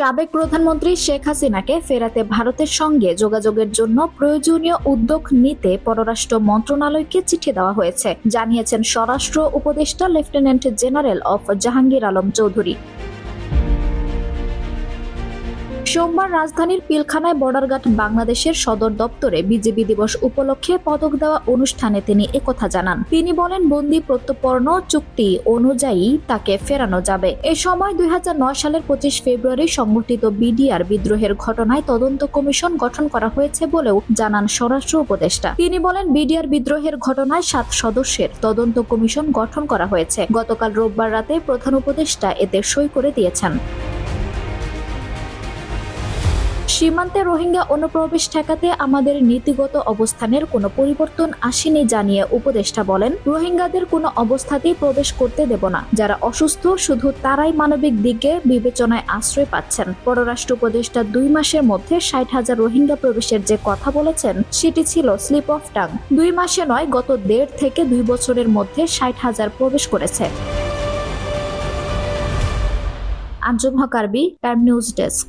সাবেক প্রধানমন্ত্রী শেখ হাসিনাকে ফেরাতে ভারতের সঙ্গে যোগাযোগের জন্য প্রয়োজনীয় উদ্যোগ নিতে পররাষ্ট্র মন্ত্রণালয়কে চিঠি দেওয়া হয়েছে, জানিয়েছেন স্বরাষ্ট্র উপদেষ্টা lieutenant general of Jahangir Alam Chowdhury. সোমবার রাজধানীর পিলখানায় বর্ডারঘাট বাংলাদেশের সদর দপ্তরে বিজিবি দিবস উপলক্ষে পদক দেওয়া অনুষ্ঠানে তিনি একথা জানান। তিনি বলেন, বন্দী প্রত্যর্পণ চুক্তি অনুযায়ী তাকে ফেরানো যাবে। এ সময় 2009 সালের 25 ফেব্রুয়ারি সংঘটিত বিডিআর বিদ্রোহের ঘটনায় তদন্ত কমিশন গঠন করা হয়েছে বলেও জানান স্বরাষ্ট্র উপদেষ্টা। তিনি বলেন, বিডিআর বিদ্রোহের ঘটনায় 7 সদস্যের তদন্ত কমিশন গঠন করা হয়েছে। গতকাল রোববার রাতে প্রধান উপদেষ্টা এতে সই করে দিয়েছেন। সীমান্তে রোহিঙ্গা অনুপ্রবেশ ঠেকাতে আমাদের নীতিগত অবস্থানের কোনো পরিবর্তন আসেনি জানিয়ে উপদেষ্টা বলেন, রোহিঙ্গাদের কোনো অবস্থাতেই প্রবেশ করতে দেব না। যারা অসুস্থ শুধু তারাই মানবিক দিকে বিবেচনায় আশ্রয় পাচ্ছেন। পররাষ্ট্র উপদেষ্টা 2 মাসের মধ্যে 60,000 রোহিঙ্গা প্রবেশের যে কথা বলেছেন সেটি ছিল স্লিপ অফ টাং। 2 মাসে নয়, গত 1.5 থেকে 2 বছরের মধ্যে 60,000 প্রবেশ করেছে। আঞ্জুম হক আরবি, টাইম নিউজ ডেস্ক।